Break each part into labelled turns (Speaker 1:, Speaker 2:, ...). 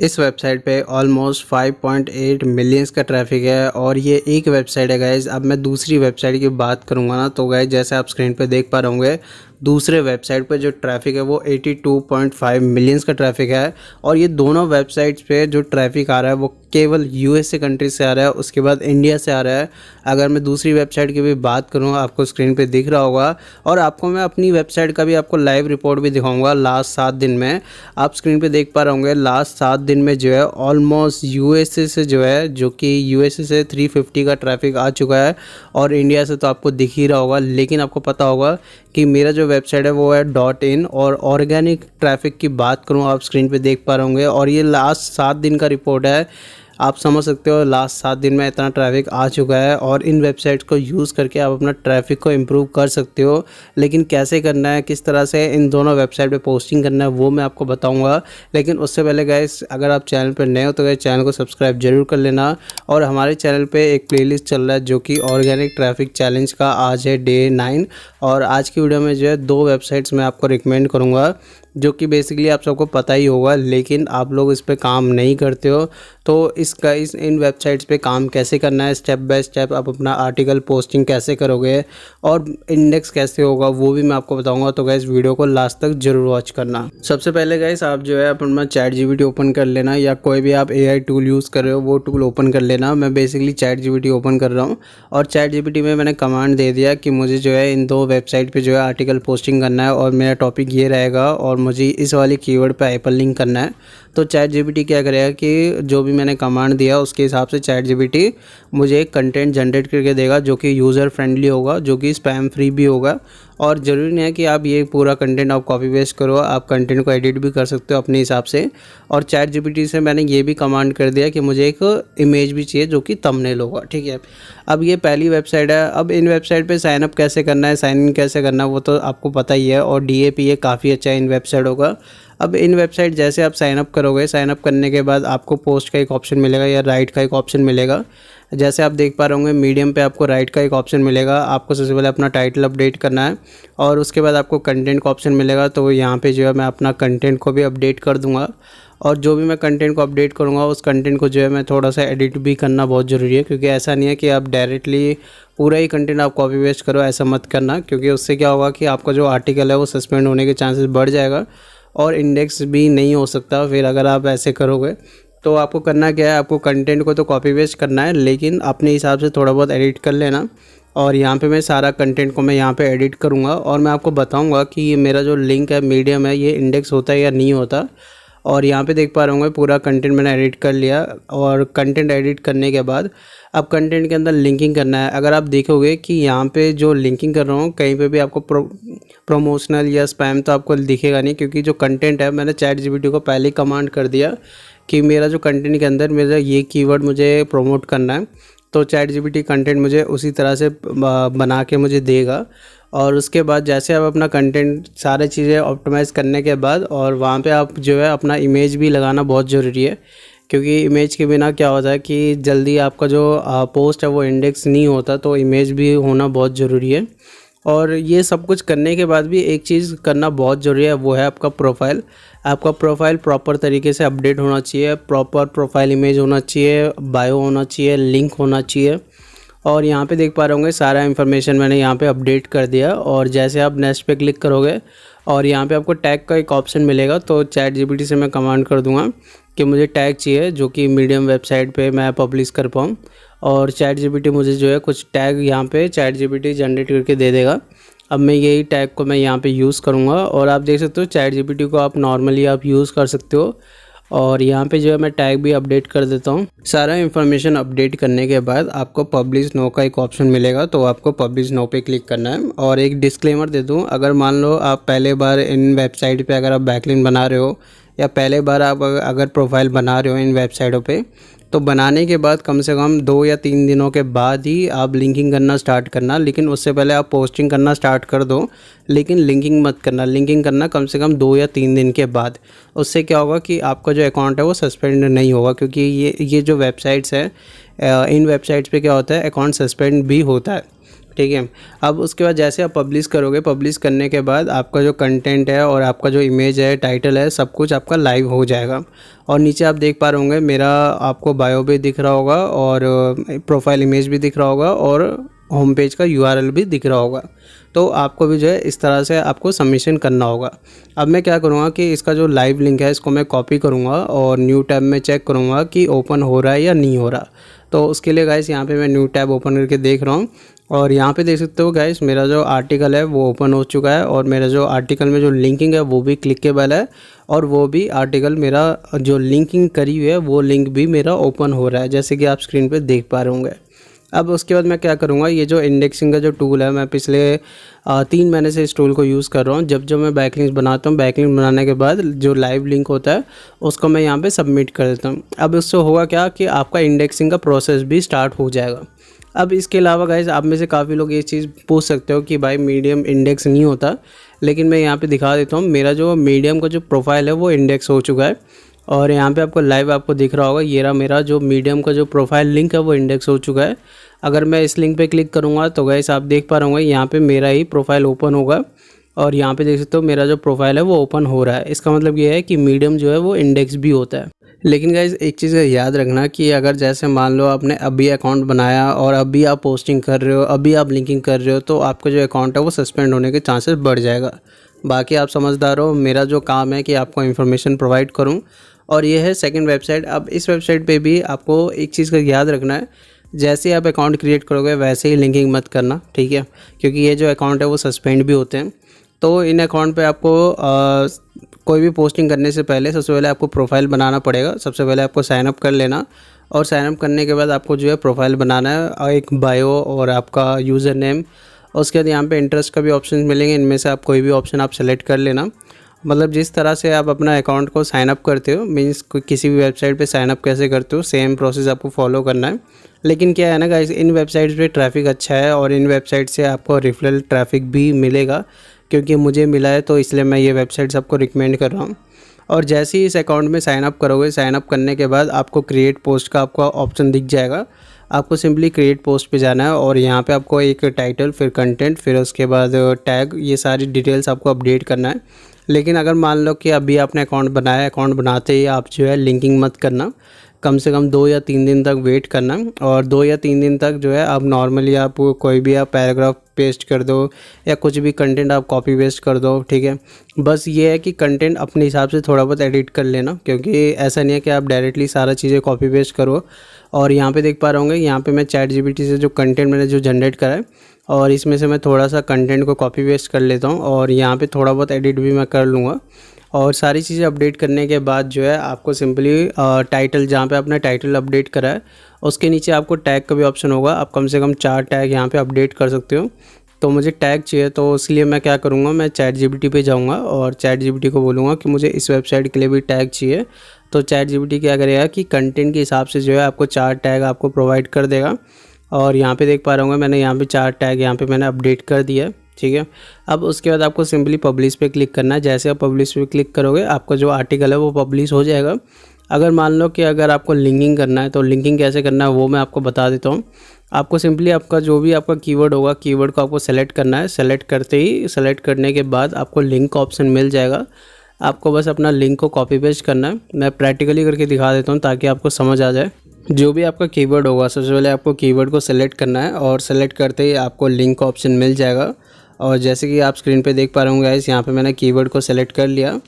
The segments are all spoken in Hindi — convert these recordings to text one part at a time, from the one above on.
Speaker 1: इस वेबसाइट पे ऑलमोस्ट 5.8 मिलियंस का ट्रैफिक है और ये एक वेबसाइट है गाइज़। अब मैं दूसरी वेबसाइट की बात करूँगा ना तो गाइज़ जैसे आप स्क्रीन पे देख पा रहे होंगे, दूसरे वेबसाइट पे जो ट्रैफिक है वो 82.5 मिलियंस का ट्रैफिक है। और ये दोनों वेबसाइट्स पे जो ट्रैफिक आ रहा है वो केवल यूएसए कंट्री से आ रहा है, उसके बाद इंडिया से आ रहा है। अगर मैं दूसरी वेबसाइट की भी बात करूँ, आपको स्क्रीन पे दिख रहा होगा और आपको मैं अपनी वेबसाइट का भी आपको लाइव रिपोर्ट भी दिखाऊंगा लास्ट 7 दिन में। आप स्क्रीन पे देख पा रहे होंगे लास्ट 7 दिन में जो है ऑलमोस्ट यूएसए से जो है, जो कि यूएसए से 350 का ट्रैफिक आ चुका है और इंडिया से तो आपको दिख ही रहा होगा। लेकिन आपको पता होगा कि मेरा जो वेबसाइट है वो है .in। और ऑर्गेनिक ट्रैफिक की बात करूँ, आप स्क्रीन पे देख पा रहे होंगे और ये लास्ट 7 दिन का रिपोर्ट है। आप समझ सकते हो लास्ट 7 दिन में इतना ट्रैफिक आ चुका है और इन वेबसाइट्स को यूज़ करके आप अपना ट्रैफिक को इम्प्रूव कर सकते हो। लेकिन कैसे करना है, किस तरह से इन दोनों वेबसाइट पे पोस्टिंग करना है वो मैं आपको बताऊंगा। लेकिन उससे पहले गाइस, अगर आप चैनल पर नए हो तो गाइस चैनल को सब्सक्राइब जरूर कर लेना। और हमारे चैनल पर एक प्लेलिस्ट चल रहा है जो कि ऑर्गेनिक ट्रैफिक चैलेंज का आज है डे 9। और आज की वीडियो में जो है 2 वेबसाइट्स मैं आपको रिकमेंड करूँगा जो कि बेसिकली आप सबको पता ही होगा, लेकिन आप लोग इस पे काम नहीं करते हो। तो इन वेबसाइट्स पे काम कैसे करना है, स्टेप बाय स्टेप आप अपना आर्टिकल पोस्टिंग कैसे करोगे और इंडेक्स कैसे होगा वो भी मैं आपको बताऊंगा। तो गाइस वीडियो को लास्ट तक जरूर वॉच करना। सबसे पहले गाइस आप जो है अपना ChatGPT ओपन कर लेना या कोई भी आप AI टूल यूज़ कर रहे हो वो टूल ओपन कर लेना। मैं बेसिकली ChatGPT ओपन कर रहा हूँ और ChatGPT में मैंने कमांड दे दिया कि मुझे जो है इन 2 वेबसाइट पे जो है आर्टिकल पोस्टिंग करना है और मेरा टॉपिक ये रहेगा और मुझे इस वाली कीवर्ड पे हाइपरलिंक करना है। तो ChatGPT क्या करेगा कि जो भी मैंने कमांड दिया उसके हिसाब से ChatGPT मुझे एक कंटेंट जनरेट करके देगा जो कि यूज़र फ्रेंडली होगा, जो कि स्पैम फ्री भी होगा। और ज़रूरी नहीं है कि आप ये पूरा कंटेंट आप कॉपी पेस्ट करो, आप कंटेंट को एडिट भी कर सकते हो अपने हिसाब से। और ChatGPT से मैंने ये भी कमांड कर दिया कि मुझे एक इमेज भी चाहिए जो कि थंबनेल होगा, ठीक है। अब ये पहली वेबसाइट है। अब इन वेबसाइट पे साइन अप कैसे करना है, साइन इन कैसे करना है वो तो आपको पता ही है और DAP ये काफ़ी अच्छा इन वेबसाइट होगा। अब इन वेबसाइट जैसे आप साइन अप करोगे, साइन अप करने के बाद आपको पोस्ट का एक ऑप्शन मिलेगा या राइट का एक ऑप्शन मिलेगा। जैसे आप देख पा रहे होंगे मीडियम पे आपको राइट का एक ऑप्शन मिलेगा। आपको सबसे पहले अपना टाइटल अपडेट करना है और उसके बाद आपको कंटेंट का ऑप्शन मिलेगा। तो यहाँ पे जो है मैं अपना कंटेंट को भी अपडेट कर दूँगा और जो भी मैं कंटेंट को अपडेट करूँगा उस कंटेंट को जो है मैं थोड़ा सा एडिट भी करना बहुत ज़रूरी है, क्योंकि ऐसा नहीं है कि आप डायरेक्टली पूरा ही कंटेंट आप कॉपी पेस्ट करो, ऐसा मत करना। क्योंकि उससे क्या होगा कि आपका जो आर्टिकल है वो सस्पेंड होने के चांसेस बढ़ जाएगा और इंडेक्स भी नहीं हो सकता फिर अगर आप ऐसे करोगे। तो आपको करना क्या है, आपको कंटेंट को तो कॉपी पेस्ट करना है लेकिन अपने हिसाब से थोड़ा बहुत एडिट कर लेना। और यहाँ पे मैं सारा कंटेंट को मैं यहाँ पे एडिट करूँगा और मैं आपको बताऊँगा कि ये मेरा जो लिंक है मीडियम है ये इंडेक्स होता है या नहीं होता। और यहाँ पे देख पा रहे होंगे पूरा कंटेंट मैंने एडिट कर लिया। और कंटेंट एडिट करने के बाद अब कंटेंट के अंदर लिंकिंग करना है। अगर आप देखोगे कि यहाँ पे जो लिंकिंग कर रहा हूँ कहीं पे भी आपको प्रमोशनल या स्पैम तो आपको दिखेगा नहीं, क्योंकि जो कंटेंट है मैंने ChatGPT को पहले ही कमांड कर दिया कि मेरा जो कंटेंट के अंदर मेरा ये कीवर्ड मुझे प्रमोट करना है। तो ChatGPT कंटेंट मुझे उसी तरह से बना के मुझे देगा। और उसके बाद जैसे आप अपना कंटेंट सारे चीज़ें ऑप्टिमाइज़ करने के बाद और वहाँ पे आप जो है अपना इमेज भी लगाना बहुत ज़रूरी है, क्योंकि इमेज के बिना क्या होता है कि जल्दी आपका जो पोस्ट है वो इंडेक्स नहीं होता। तो इमेज भी होना बहुत ज़रूरी है। और ये सब कुछ करने के बाद भी एक चीज़ करना बहुत ज़रूरी है, वो है आपका प्रोफाइल। आपका प्रोफाइल प्रॉपर तरीके से अपडेट होना चाहिए, प्रॉपर प्रोफाइल इमेज होना चाहिए, बायो होना चाहिए, लिंक होना चाहिए। और यहाँ पे देख पा रहे होंगे सारा इन्फॉर्मेशन मैंने यहाँ पे अपडेट कर दिया। और जैसे आप नेक्स्ट पे क्लिक करोगे और यहाँ पे आपको टैग का एक ऑप्शन मिलेगा। तो ChatGPT से मैं कमांड कर दूँगा कि मुझे टैग चाहिए जो कि मीडियम वेबसाइट पे मैं पब्लिश कर पाऊँ। और ChatGPT मुझे जो है कुछ टैग यहाँ पे ChatGPT जनरेट करके दे देगा। अब मैं यही टैग को मैं यहाँ पे यूज़ करूँगा और आप देख सकते हो ChatGPT को आप नॉर्मली आप यूज़ कर सकते हो। और यहाँ पे जो है मैं टैग भी अपडेट कर देता हूँ। सारा इन्फॉर्मेशन अपडेट करने के बाद आपको पब्लिश नो का एक ऑप्शन मिलेगा। तो आपको पब्लिश नो पे क्लिक करना है। और एक डिस्क्लेमर दे दूँ, अगर मान लो आप पहले बार इन वेबसाइट पे अगर आप बैकलिंक बना रहे हो या पहले बार आप अगर प्रोफाइल बना रहे हो इन वेबसाइटों पे, तो बनाने के बाद कम से कम 2 या 3 दिनों के बाद ही आप लिंकिंग करना स्टार्ट करना। लेकिन उससे पहले आप पोस्टिंग करना स्टार्ट कर दो, लेकिन लिंकिंग मत करना। लिंकिंग करना कम से कम 2 या 3 दिन के बाद। उससे क्या होगा कि आपका जो अकाउंट है वो सस्पेंड नहीं होगा, क्योंकि ये जो वेबसाइट्स है इन वेबसाइट्स पे क्या होता है, अकाउंट सस्पेंड भी होता है। ठीक है। अब उसके बाद जैसे आप पब्लिश करोगे, पब्लिश करने के बाद आपका जो कंटेंट है और आपका जो इमेज है, टाइटल है, सब कुछ आपका लाइव हो जाएगा। और नीचे आप देख पा रहे होंगे मेरा आपको बायो भी दिख रहा होगा और प्रोफाइल इमेज भी दिख रहा होगा और होम पेज का यूआरएल भी दिख रहा होगा। तो आपको भी जो है इस तरह से आपको सबमिशन करना होगा। अब मैं क्या करूँगा कि इसका जो लाइव लिंक है इसको मैं कॉपी करूँगा और न्यू टैब में चेक करूँगा कि ओपन हो रहा है या नहीं हो रहा। तो उसके लिए गाइस यहाँ पे मैं न्यू टैब ओपन करके देख रहा हूँ और यहाँ पे देख सकते हो गाइस मेरा जो आर्टिकल है वो ओपन हो चुका है और मेरा जो आर्टिकल में जो लिंकिंग है वो भी क्लिकेबल है और वो भी आर्टिकल मेरा जो लिंकिंग करी हुई है वो लिंक भी मेरा ओपन हो रहा है, जैसे कि आप स्क्रीन पे देख पा रहे होंगे। अब उसके बाद मैं क्या करूँगा, ये जो इंडेक्सिंग का जो टूल है मैं पिछले 3 महीने से इस टूल को यूज़ कर रहा हूँ। जब मैं बैकलिंक्स बनाता हूँ, बैकलिंक बनाने के बाद जो लाइव लिंक होता है उसको मैं यहाँ पे सबमिट कर देता हूँ। अब इससे होगा क्या कि आपका इंडेक्सिंग का प्रोसेस भी स्टार्ट हो जाएगा। अब इसके अलावा गाइस आप में से काफ़ी लोग ये चीज़ पूछ सकते हो कि भाई मीडियम इंडेक्स नहीं होता, लेकिन मैं यहाँ पे दिखा देता हूँ। मेरा जो मीडियम का जो प्रोफाइल है वो इंडेक्स हो चुका है और यहाँ पे आपको लाइव आपको दिख रहा होगा, ये रहा मेरा जो मीडियम का जो प्रोफाइल लिंक है वो इंडेक्स हो चुका है। अगर मैं इस लिंक पे क्लिक करूँगा तो गाइस आप देख पा रहे होंगे यहाँ पे मेरा ही प्रोफाइल ओपन होगा और यहाँ पे देख सकते हो मेरा जो प्रोफाइल है वो ओपन हो रहा है। इसका मतलब ये है कि मीडियम जो है वो इंडेक्स भी होता है। लेकिन गाइस एक चीज़ याद रखना कि अगर जैसे मान लो आपने अभी अकाउंट बनाया और अभी आप पोस्टिंग कर रहे हो, अभी आप लिंकिंग कर रहे हो, तो आपका जो अकाउंट है वो सस्पेंड होने के चांसेस बढ़ जाएगा। बाकी आप समझदार हो, मेरा जो काम है कि आपको इन्फॉर्मेशन प्रोवाइड करूं। और ये है सेकंड वेबसाइट। अब इस वेबसाइट पे भी आपको एक चीज़ का याद रखना है, जैसे आप अकाउंट क्रिएट करोगे वैसे ही लिंकिंग मत करना, ठीक है, क्योंकि ये जो अकाउंट है वो सस्पेंड भी होते हैं। तो इन अकाउंट पे आपको कोई भी पोस्टिंग करने से पहले सबसे पहले आपको प्रोफाइल बनाना पड़ेगा। सबसे पहले आपको साइन अप कर लेना और साइन अप करने के बाद आपको जो है प्रोफाइल बनाना है और एक बायो और आपका यूज़र नेम। उसके बाद यहाँ पे इंटरेस्ट का भी ऑप्शन मिलेंगे, इनमें से आप कोई भी ऑप्शन आप सेलेक्ट कर लेना। मतलब जिस तरह से आप अपना अकाउंट को साइन अप करते हो, मीन्स किसी भी वेबसाइट पे साइन अप कैसे करते हो, सेम प्रोसेस आपको फॉलो करना है। लेकिन क्या है ना गाइस, इन वेबसाइट्स पे ट्रैफिक अच्छा है और इन वेबसाइट से आपको रेफरल ट्रैफिक भी मिलेगा, क्योंकि मुझे मिला है तो इसलिए मैं ये वेबसाइट्स आपको रिकमेंड कर रहा हूँ। और जैसे ही इस अकाउंट में साइन अप करोगे, साइन अप करने के बाद आपको क्रिएट पोस्ट का आपको ऑप्शन दिख जाएगा। आपको सिंपली क्रिएट पोस्ट पे जाना है और यहाँ पे आपको एक टाइटल, फिर कंटेंट, फिर उसके बाद टैग, ये सारी डिटेल्स आपको अपडेट करना है। लेकिन अगर मान लो कि अभी आपने अकाउंट बनाया, अकाउंट बनाते ही आप जो है लिंकिंग मत करना, कम से कम 2 या 3 दिन तक वेट करना। और 2 या 3 दिन तक जो है आप नॉर्मली आप कोई भी आप पैराग्राफ पेस्ट कर दो या कुछ भी कंटेंट आप कॉपी पेस्ट कर दो, ठीक है। बस ये है कि कंटेंट अपने हिसाब से थोड़ा बहुत एडिट कर लेना, क्योंकि ऐसा नहीं है कि आप डायरेक्टली सारा चीज़ें कॉपी पेस्ट करो। और यहाँ पे देख पा रहे होंगे, यहाँ पे मैं ChatGPT से जो कंटेंट मैंने जो जनरेट करा है और इसमें से मैं थोड़ा सा कंटेंट को कॉपी पेस्ट कर लेता हूँ और यहाँ पे थोड़ा बहुत एडिट भी मैं कर लूँगा। और सारी चीज़ें अपडेट करने के बाद जो है आपको सिंपली टाइटल, जहाँ पे आपने टाइटल अपडेट करा है उसके नीचे आपको टैग का भी ऑप्शन होगा। आप कम से कम 4 टैग यहाँ पे अपडेट कर सकते हो। तो मुझे टैग चाहिए, तो इसलिए मैं क्या करूँगा, मैं ChatGPT पे जाऊँगा और ChatGPT को बोलूँगा कि मुझे इस वेबसाइट के लिए भी टैग चाहिए। तो ChatGPT क्या करेगा कि कंटेंट के हिसाब से जो है आपको 4 टैग आपको प्रोवाइड कर देगा। और यहाँ पे देख पा रहा हूँ मैंने यहाँ पे 4 टैग यहाँ पे मैंने अपडेट कर दिया है, ठीक है। अब उसके बाद आपको सिंपली पब्लिश पे क्लिक करना है। जैसे आप पब्लिश पे क्लिक करोगे आपका जो आर्टिकल है वो पब्लिश हो जाएगा। अगर मान लो कि अगर आपको लिंकिंग करना है तो लिंकिंग कैसे करना है वो मैं आपको बता देता हूँ। आपको सिंपली आपका जो भी आपका कीवर्ड होगा, कीवर्ड को आपको सेलेक्ट करना है। सेलेक्ट करने के बाद आपको लिंक का ऑप्शन मिल जाएगा। आपको बस अपना लिंक को कॉपी पेस्ट करना है। मैं प्रैक्टिकली करके दिखा देता हूँ ताकि आपको समझ आ जाए। जो भी आपका कीवर्ड होगा सबसे पहले आपको कीवर्ड को सेलेक्ट करना है और सेलेक्ट करते ही आपको लिंक का ऑप्शन मिल जाएगा। और जैसे कि आप स्क्रीन पे देख पा रहे होंगे गाइस, यहाँ पे मैंने कीवर्ड को सेलेक्ट कर लिया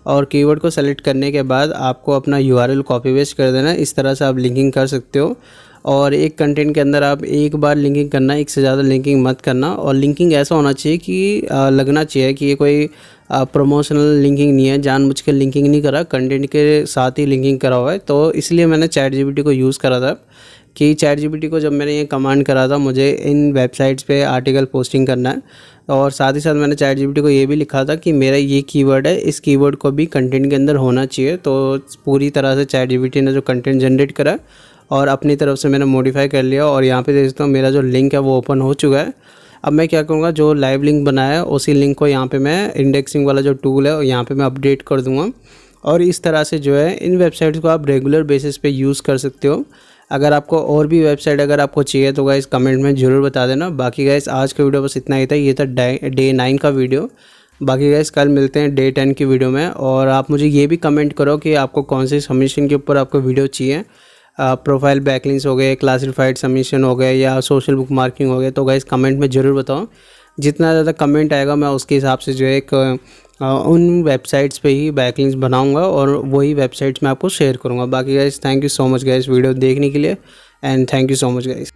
Speaker 1: और कीवर्ड को सेलेक्ट करने के बाद आपको अपना URL कॉपी पेस्ट कर देना है। इस तरह से आप लिंकिंग कर सकते हो। और एक कंटेंट के अंदर आप एक बार लिंकिंग करना, एक से ज़्यादा लिंकिंग मत करना। और लिंकिंग ऐसा होना चाहिए कि लगना चाहिए कि ये कोई प्रमोशनल लिंकिंग नहीं है, जानबूझ के लिंकिंग नहीं करा, कंटेंट के साथ ही लिंकिंग करा हुआ है। तो इसलिए मैंने ChatGPT को यूज़ करा था कि ChatGPT को जब मैंने ये कमांड करा था मुझे इन वेबसाइट्स पे आर्टिकल पोस्टिंग करना है, और साथ ही साथ मैंने ChatGPT को ये भी लिखा था कि मेरा ये कीवर्ड है, इस कीवर्ड को भी कंटेंट के अंदर होना चाहिए। तो पूरी तरह से ChatGPT ने जो कंटेंट जनरेट करा और अपनी तरफ से मैंने मॉडिफाई कर लिया और यहाँ पे देख सकता हूँ मेरा जो लिंक है वो ओपन हो चुका है। अब मैं क्या करूँगा, जो लाइव लिंक बनाया है उसी लिंक को यहाँ पे मैं इंडेक्सिंग वाला जो टूल है यहाँ पे मैं अपडेट कर दूँगा। और इस तरह से जो है इन वेबसाइट्स को आप रेगुलर बेसिस पे यूज़ कर सकते हो। अगर आपको और भी वेबसाइट अगर आपको चाहिए तो गाइस कमेंट में ज़रूर बता देना। बाकी गाइस आज का वीडियो बस इतना ही था, ये था डे 9 का वीडियो। बाकी गाइस कल मिलते हैं डे 10 की वीडियो में। और आप मुझे ये भी कमेंट करो कि आपको कौन से सबमिशन के ऊपर आपको वीडियो चाहिए। प्रोफाइल बैकलिंक्स हो गए, क्लासिफाइड सबमिशन हो गए या सोशल बुक मार्किंग हो गए, तो गाइस कमेंट में ज़रूर बताओ। जितना ज़्यादा कमेंट आएगा मैं उसके हिसाब से जो है एक उन वेबसाइट्स पे ही बैकलिंक्स बनाऊंगा और वही वेबसाइट्स मैं आपको शेयर करूंगा। बाकी guys thank you so much guys video देखने के लिए, and thank you so much guys.